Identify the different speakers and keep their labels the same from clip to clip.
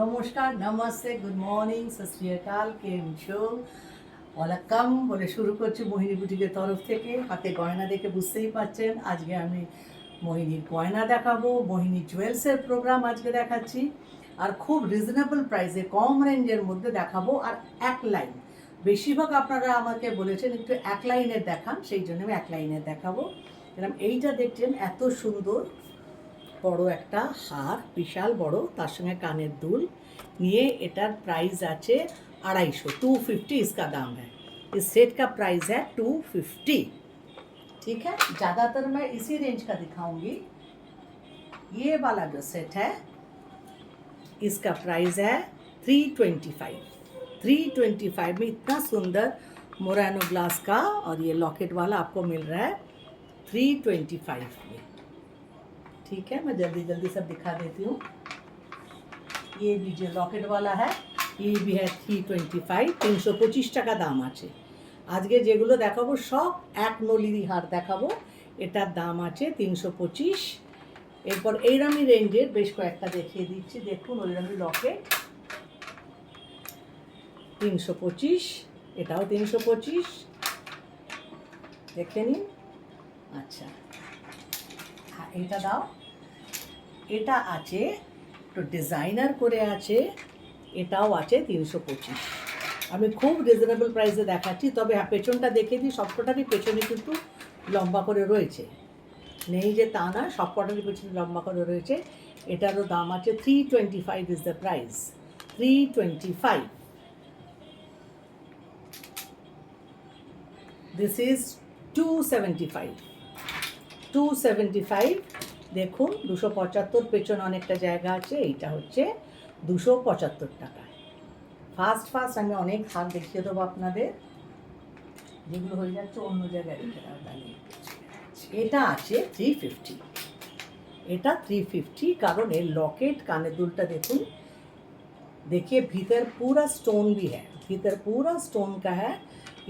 Speaker 1: নমস্কার, namaste, good morning, সত শ্রী আকাল, কেম ছো? ওয়েলকাম বলে শুরু করছি মোহিনী বুটিকের তরফ থেকে। হাতে গয়না দেখে বুঝতেই পারছেন আজকে আমি মোহিনীর গয়না দেখাবো। মোহিনী জুয়েলসের প্রোগ্রাম আজকে দেখাচ্ছি, আর খুব রিজনেবল প্রাইসে, কম রেঞ্জের মধ্যে দেখাবো। আর এক লাইন, বেশিরভাগ আপনারা আমাকে বলেছেন একটু এক লাইনের দেখান, সেই জন্য আমি এক লাইনের দেখাবো। এরকম এইটা দেখছেন, এত সুন্দর বড় একটা হার, বিশাল বড়, তার সঙ্গে কানের দুল নিয়ে এটার प्राइस আছে 250। 250 इसका दाम है। इस सेट का प्राइस है 250। ठीक है, ज़्यादातर मैं इसी रेंज का दिखाऊंगी। ये वाला जो सेट है इसका प्राइस है 325। 325 में इतना सुंदर मोरानो ग्लास का और ये लॉकेट वाला आपको मिल रहा है 325 में। ठीक है, मैं जल्दी जल्दी सब दिखा देती हूँ। ये भी जो लॉकेट वाला है ये भी है 325। 325 টাকা দাম আছে। আজকে যেগুলো দেখাবো সব এক নলির হার দেখাবো, এটার দাম আছে 325। এরপর এইরকমই রেঞ্জের বেশ কয়েকটা দেখিয়ে দিচ্ছি। দেখুন, ওইরকমই লকেট 325, এটাও 325, দেখে নিন। আচ্ছা, হ্যাঁ, এটা দাও। এটা আছে তো ডিজাইনার করে আছে, এটাও আছে 325। আমি খুব রিজনেবল প্রাইসে দেখাচ্ছি। তবে হ্যাঁ, পেছনটা দেখে দিই, সবকটারই পেছনে কিন্তু লম্বা করে রয়েছে, নেই যে তা না, সবকটারই পেছনে লম্বা করে রয়েছে। এটারও দাম আছে 325 is the price. 325। This is 275। 275 দেখুন, 275 পেছনে অনেকটা জায়গা আছে। এইটা হচ্ছে 275 টাকা। ফার্স্ট আমি অনেক হার দেখিয়ে দেবো আপনাদের, যেগুলো হয়ে যাচ্ছে অন্য জায়গায় রেখে দেওয়া। তাহলে এটা আছে 350। এটা 350 কারণ এর लॉकेट काने दुलटा देखुन, देखिए भीतर पूरा स्टोन भी है, भीतर पूरा स्टोन का है।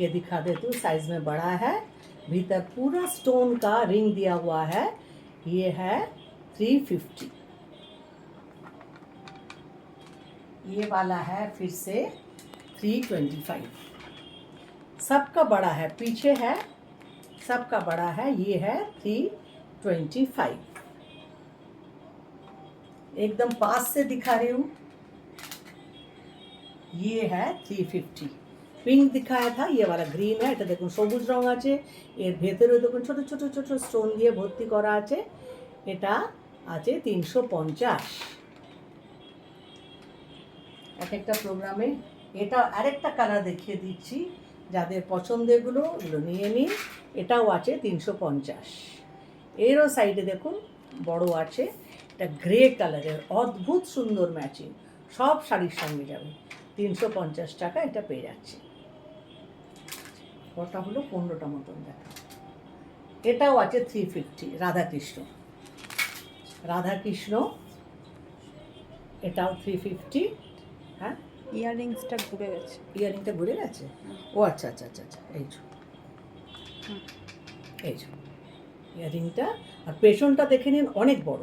Speaker 1: ये दिखा देती हूँ, साइज में बड़ा है, भीतर पूरा स्टोन का रिंग दिया हुआ है। ये है 350। ये वाला है फिर से 325। सबका बड़ा है, पीछे है, सबका बड़ा है। ये है 325। एकदम पास से दिखा रही हूँ। ये है 350। पिंक दिखाया था, ये वाला ग्रीन है। এটা দেখুন সবুজ রং আছে, এর ভেতরে দেখুন ছোট ছোট ছোট স্টোন দিয়ে ভর্তি করা আছে। এটা আছে 350। এক একটা প্রোগ্রামে এটা আরেকটা কালার দেখিয়ে দিচ্ছি, যাদের পছন্দেরগুলো এগুলো নিয়ে নিন। এটাও আছে 350। এরও সাইডে দেখুন বড় আছে, এটা গ্রে কালারের, অদ্ভুত সুন্দর ম্যাচিং, সব শাড়ির সঙ্গে যাবে। 350 টাকা এটা পেয়ে যাচ্ছে। কটা হলো? 15টা মতন দেখা। এটাও আছে 350। রাধাকৃষ্ণ, রাধাকৃষ্ণ, এটাও 350। হ্যাঁ,
Speaker 2: ইয়াররিংসটা ঘুরে গেছে।
Speaker 1: ইয়ারিংটা ঘুরে গেছে? ও আচ্ছা আচ্ছা আচ্ছা আচ্ছা, এই যে এই যে ইয়ারিংটা। আর পেছনটা দেখে নিন, অনেক বড়।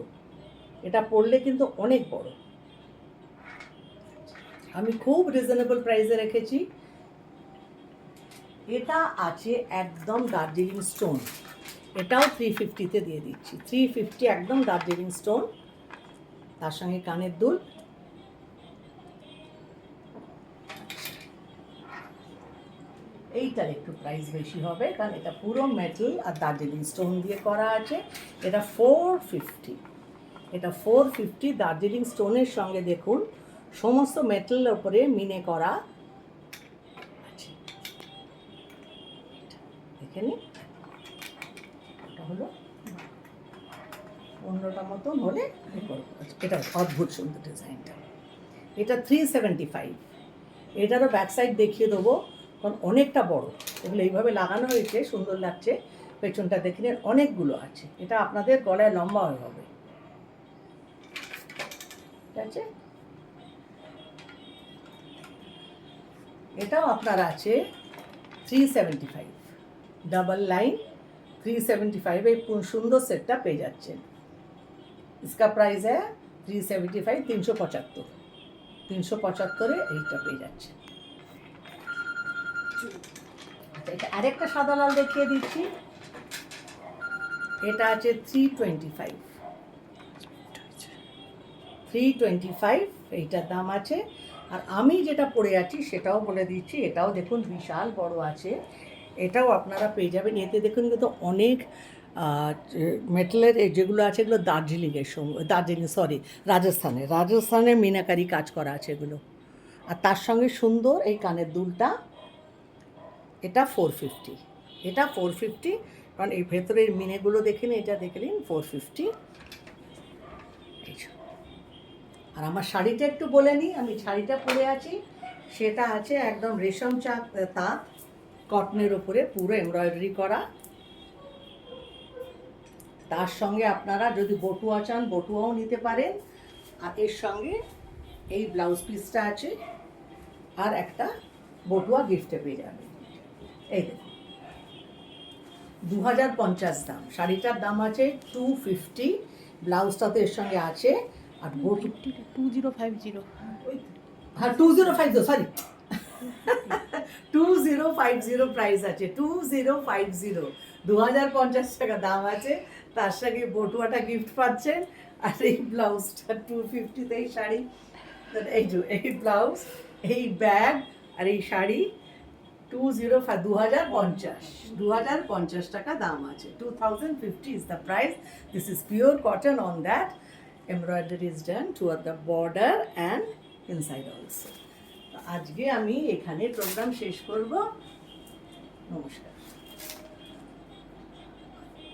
Speaker 1: এটা পরলে কিন্তু অনেক বড়। আমি খুব রিজনেবল প্রাইসে রেখেছি। এটা আছে একদম দার্জিলিং স্টোন, এটাও 350-তে দিয়ে দিচ্ছি। 350 একদম দার্জিলিং স্টোন, তার সঙ্গে কানের দুল। এইটার একটু প্রাইস বেশি হবে, কারণ এটা পুরো মেটাল আর দার্জিলিং স্টোন দিয়ে করা আছে। এটা 450। এটা 450 দার্জিলিং স্টোনের সঙ্গে দেখুন সমস্ত মেটালের ওপরে মিনে করা আছে। এখানে এটা হলো 15টা মতন হলে এটা অদ্ভুত সুন্দর ডিজাইনটা। এটা 375। এটারও ব্যাক সাইড দেখিয়ে দেবো, কারণ অনেকটা বড়। এগুলো এইভাবে লাগানো হয়েছে, সুন্দর লাগছে। পেছনটা দেখে নিন, অনেকগুলো আছে। এটা আপনাদের গলায় লম্বা হয়ে হবে। ঠিক আছে, এটাও আপনার আছে 375। ডাবল লাইন 375 এই সুন্দর সেটটা পেয়ে যাচ্ছেন। इसका प्राइस है 375। 375। 375 এইটা পেয়ে যাচ্ছে। আচ্ছা, এটা আরেকটা সাদা লাল দেখিয়ে দিচ্ছি, এটা আছে 325 এইটার দাম আছে। আর আমি যেটা পরে আছি সেটাও বলে দিচ্ছি, এটাও দেখুন বিশাল বড় আছে, এটাও আপনারা পেয়ে যাবেন। এতে দেখুন কিন্তু অনেক মেটালের যেগুলো আছে এগুলো দার্জিলিংয়ের সঙ্গে, রাজস্থানের মিনাকারি কাজ করা আছে এগুলো। আর তার সঙ্গে সুন্দর এই কানের দুলটা, এটা 450, এটা 450, কারণ এই ভেতরের মিনেগুলো দেখে নিন, এটা দেখে নিন 450। আর আমার শাড়িটা একটু বলে নিই, আমি শাড়িটা পরে আছি, সেটা আছে একদম রেশম তাঁত কটনের ওপরে পুরো এমব্রয়ডারি করা। তার সঙ্গে আপনারা যদি বটুয়া চান বটুয়াও নিতে পারেন। আর এর সঙ্গে এই ব্লাউজ পিসটা আছে, আর একটা বটুয়া গিফটে পেয়ে যাবেন। এই দেখুন 2050 দাম, শাড়িটার দাম আছে 250, ব্লাউজটা তো এর সঙ্গে আছে। আর
Speaker 2: 2050
Speaker 1: হ্যাঁ 2050, সরি 2050 প্রাইস আছে, 2050, 2050 টাকা দাম আছে। তার সঙ্গে বটুয়াটা গিফট পাচ্ছেন, আর এই ব্লাউজটা 250 এই শাড়ি, এই ব্লাউজ, এই ব্যাগ আর এই শাড়ি 2050 টাকা দাম আছে। 2050 is the price. This is pure cotton, on that embroidery is done toward the border and inside also. আজকে আমি এখানে প্রোগ্রাম শেষ করব। নমস্কার।